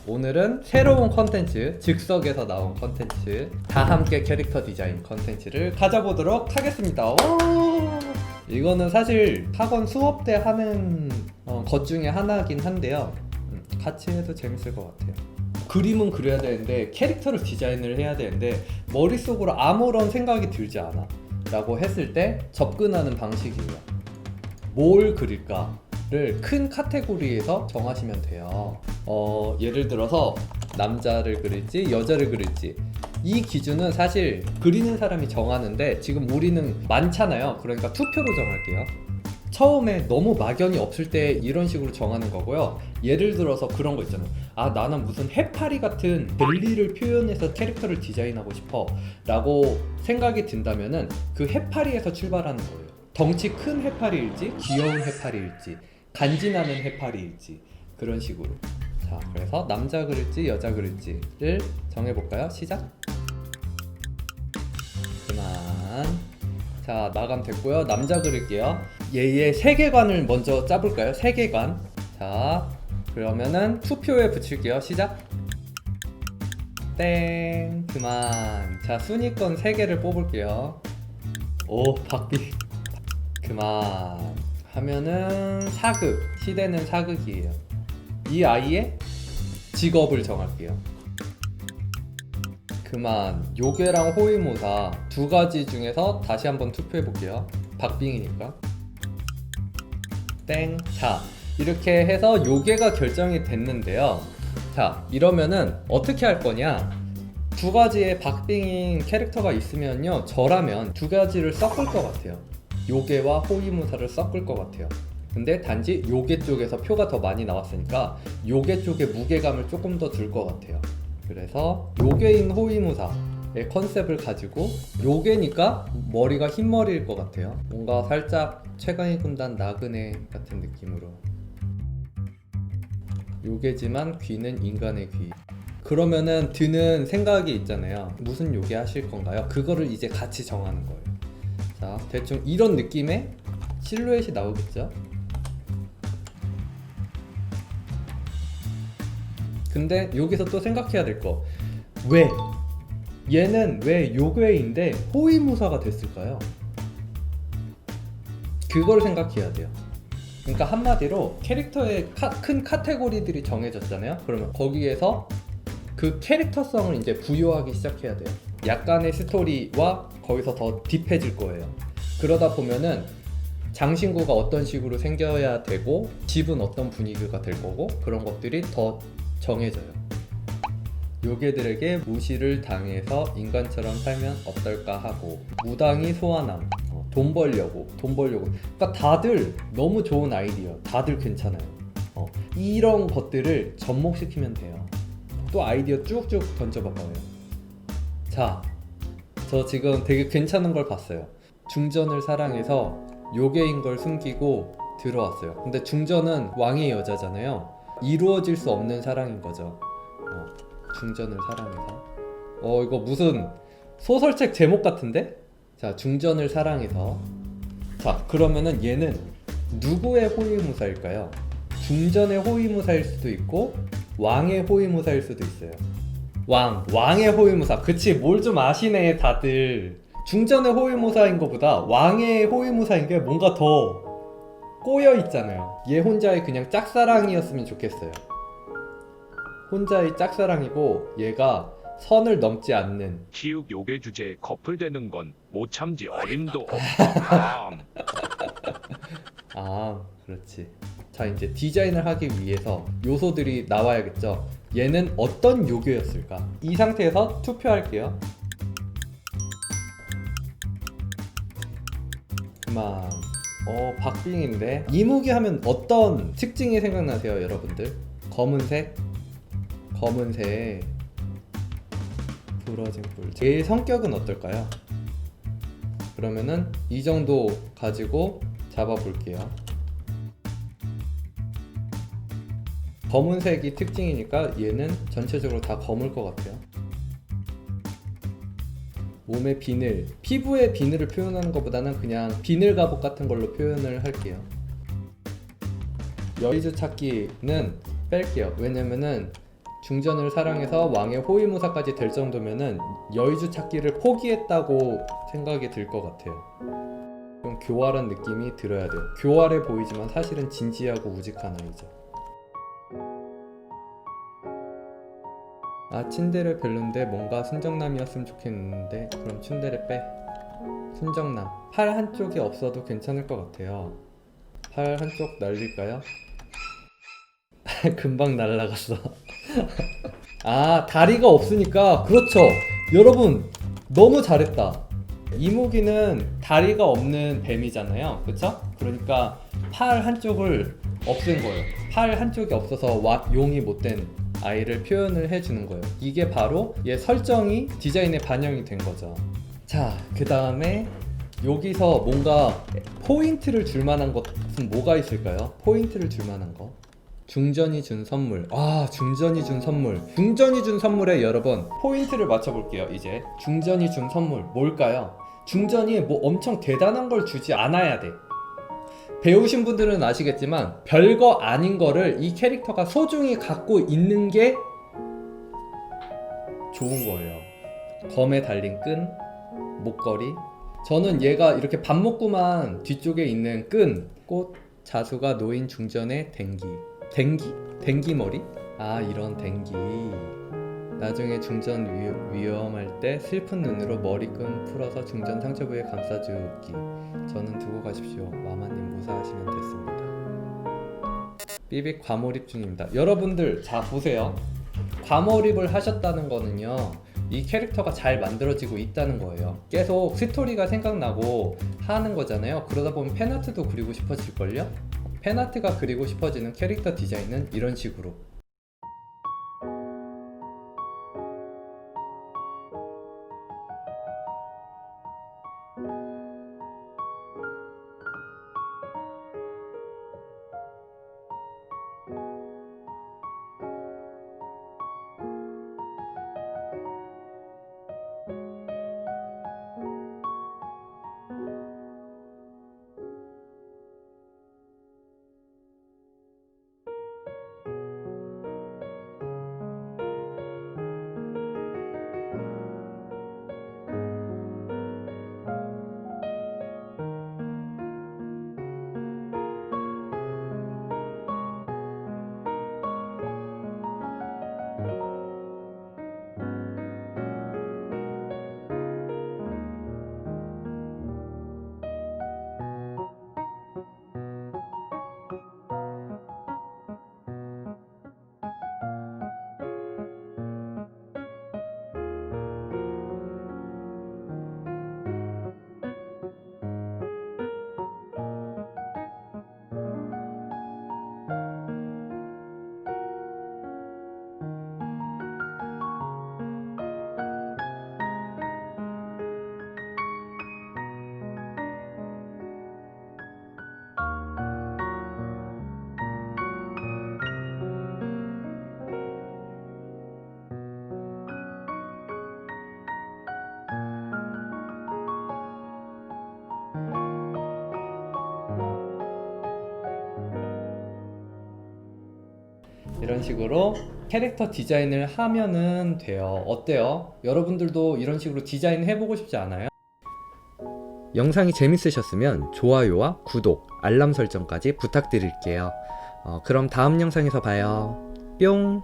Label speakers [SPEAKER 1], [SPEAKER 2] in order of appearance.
[SPEAKER 1] 오늘은 새로운 컨텐츠, 즉석에서 나온 컨텐츠, 다 함께 캐릭터 디자인 컨텐츠를 가져보도록 하겠습니다. 오! 이거는 사실 학원 수업 때 하는 것 중에 하나긴 한데요. 같이 해도 재밌을 것 같아요. 그림은 그려야 되는데 캐릭터를 디자인을 해야 되는데 머릿속으로 아무런 생각이 들지 않아 라고 했을 때 접근하는 방식이에요. 뭘 그릴까를 큰 카테고리에서 정하시면 돼요. 예를 들어서 남자를 그릴지 여자를 그릴지 이 기준은 사실 그리는 사람이 정하는데 지금 우리는 많잖아요. 그러니까 투표로 정할게요. 처음에 너무 막연히 없을 때 이런 식으로 정하는 거고요. 예를 들어서 그런 거 있잖아요. 아, 나는 무슨 해파리 같은 젤리를 표현해서 캐릭터를 디자인하고 싶어 라고 생각이 든다면은 그 해파리에서 출발하는 거예요. 덩치 큰 해파리일지 귀여운 해파리일지 간지나는 해파리일지 그런 식으로. 자, 그래서 남자 그릴지 여자 그릴지를 정해볼까요? 시작. 그만. 자, 마감 됐고요. 남자 그릴게요. 얘의 세계관을 먼저 짜볼까요? 세계관. 자, 그러면은 투표에 붙일게요. 시작. 땡. 그만. 자, 순위권 3개를 뽑을게요. 오, 박빙. 그만. 하면은 사극. 시대는 사극이에요. 이 아이의 직업을 정할게요. 그만. 요괴랑 호위무사 두 가지 중에서 다시 한번 투표해 볼게요. 박빙이니까. 땡. 자, 이렇게 해서 요괴가 결정이 됐는데요. 자, 이러면은 어떻게 할 거냐? 두 가지의 박빙인 캐릭터가 있으면요, 저라면 두 가지를 섞을 것 같아요. 요괴와 호위무사를 섞을 것 같아요. 근데 단지 요괴 쪽에서 표가 더 많이 나왔으니까 요괴 쪽의 무게감을 조금 더 줄 것 같아요. 그래서 요괴인 호위무사의 컨셉을 가지고, 요괴니까 머리가 흰머리일 것 같아요. 뭔가 살짝 최강의 군단 나그네 같은 느낌으로. 요괴지만 귀는 인간의 귀. 그러면은 드는 생각이 있잖아요. 무슨 요괴 하실 건가요? 그거를 이제 같이 정하는 거예요. 자, 대충 이런 느낌의 실루엣이 나오겠죠? 근데 여기서 또 생각해야 될 거, 왜? 얘는 왜 요괴인데 호위무사가 됐을까요? 그걸 생각해야 돼요. 그러니까 한마디로 캐릭터의 큰 카테고리들이 정해졌잖아요. 그러면 거기에서 그 캐릭터성을 이제 부여하기 시작해야 돼요. 약간의 스토리와 거기서 더 딥해질 거예요. 그러다 보면은 장신구가 어떤 식으로 생겨야 되고 집은 어떤 분위기가 될 거고 그런 것들이 더 정해져요. 요괴들에게 무시를 당해서 인간처럼 살면 어떨까 하고, 무당이 소환함, 돈 벌려고. 그러니까 다들 너무 좋은 아이디어, 다들 괜찮아요. 이런 것들을 접목시키면 돼요. 또 아이디어 쭉쭉 던져봐봐요. 자, 저 지금 되게 괜찮은 걸 봤어요. 중전을 사랑해서 요괴인 걸 숨기고 들어왔어요. 근데 중전은 왕의 여자잖아요. 이루어질 수 없는 사랑인 거죠. 중전을 사랑해서. 이거 무슨 소설책 제목 같은데? 자, 중전을 사랑해서. 자, 그러면은 얘는 누구의 호위무사일까요? 중전의 호위무사일 수도 있고 왕의 호위무사일 수도 있어요. 왕의 호위무사. 그치, 뭘 좀 아시네 다들. 중전의 호위무사인 것보다 왕의 호위무사인 게 뭔가 더 꼬여 있잖아요. 얘 혼자의 그냥 짝사랑이었으면 좋겠어요. 혼자의 짝사랑이고 얘가 선을 넘지 않는.
[SPEAKER 2] 지옥 요괴 주제에 커플되는 건 못 참지 어림도 없다.
[SPEAKER 1] 그렇지. 자, 이제 디자인을 하기 위해서 요소들이 나와야겠죠. 얘는 어떤 요괴였을까? 이 상태에서 투표할게요. 그만. 박빙인데 이무기 하면 어떤 특징이 생각나세요, 여러분들? 검은색, 부러진 뿔. 얘의 성격은 어떨까요? 그러면은 이 정도 가지고 잡아볼게요. 검은색이 특징이니까 얘는 전체적으로 다 검을 것 같아요. 몸의 비늘, 피부의 비늘을 표현하는 것보다는 그냥 비늘 갑옷 같은 걸로 표현을 할게요. 여의주 찾기는 뺄게요. 왜냐면은 중전을 사랑해서 왕의 호위무사까지 될 정도면은 여의주 찾기를 포기했다고 생각이 들 것 같아요. 좀 교활한 느낌이 들어야 돼요. 교활해 보이지만 사실은 진지하고 우직한 아이죠. 아, 츤데레 별론데 뭔가 순정남이었으면 좋겠는데 그럼 츤데레 빼. 순정남. 팔 한쪽이 없어도 괜찮을 것 같아요. 팔 한쪽 날릴까요? 금방 날라갔어. 아, 다리가 없으니까. 그렇죠 여러분, 너무 잘했다. 이무기는 다리가 없는 뱀이잖아요, 그쵸? 그러니까 팔 한쪽을 없앤 거예요. 팔 한쪽이 없어서 용이 못된 아이를 표현을 해주는 거예요. 이게 바로 얘 설정이 디자인에 반영이 된 거죠. 자, 그 다음에 여기서 뭔가 포인트를 줄 만한 것은 뭐가 있을까요? 포인트를 줄 만한 거. 중전이 준 선물. 아, 중전이 준 선물. 중전이 준 선물에 여러분 포인트를 맞춰볼게요. 이제 중전이 준 선물 뭘까요? 중전이 뭐 엄청 대단한 걸 주지 않아야 돼. 배우신 분들은 아시겠지만 별거 아닌 거를 이 캐릭터가 소중히 갖고 있는 게 좋은 거예요. 검에 달린 끈, 목걸이. 저는 얘가 이렇게 밥 먹고만 뒤쪽에 있는 끈, 꽃, 자수가 놓인 중전의 댕기 머리? 아, 이런 댕기. 나중에 중전 위험할 때 슬픈 눈으로 머리끈 풀어서 중전 상처 부위에 감싸주기. 저는 두고 가십시오. 마마님 무사하시면 됐습니다. 삐빅 과몰입 중입니다. 여러분들 자 보세요. 과몰입을 하셨다는 거는요, 이 캐릭터가 잘 만들어지고 있다는 거예요. 계속 스토리가 생각나고 하는 거잖아요. 그러다 보면 팬아트도 그리고 싶어질걸요? 팬아트가 그리고 싶어지는 캐릭터 디자인은 이런 식으로. 이런 식으로 캐릭터 디자인을 하면은 돼요. 어때요? 여러분들도 이런 식으로 디자인 해보고 싶지 않아요? 영상이 재밌으셨으면 좋아요와 구독, 알람 설정까지 부탁드릴게요. 그럼 다음 영상에서 봐요. 뿅!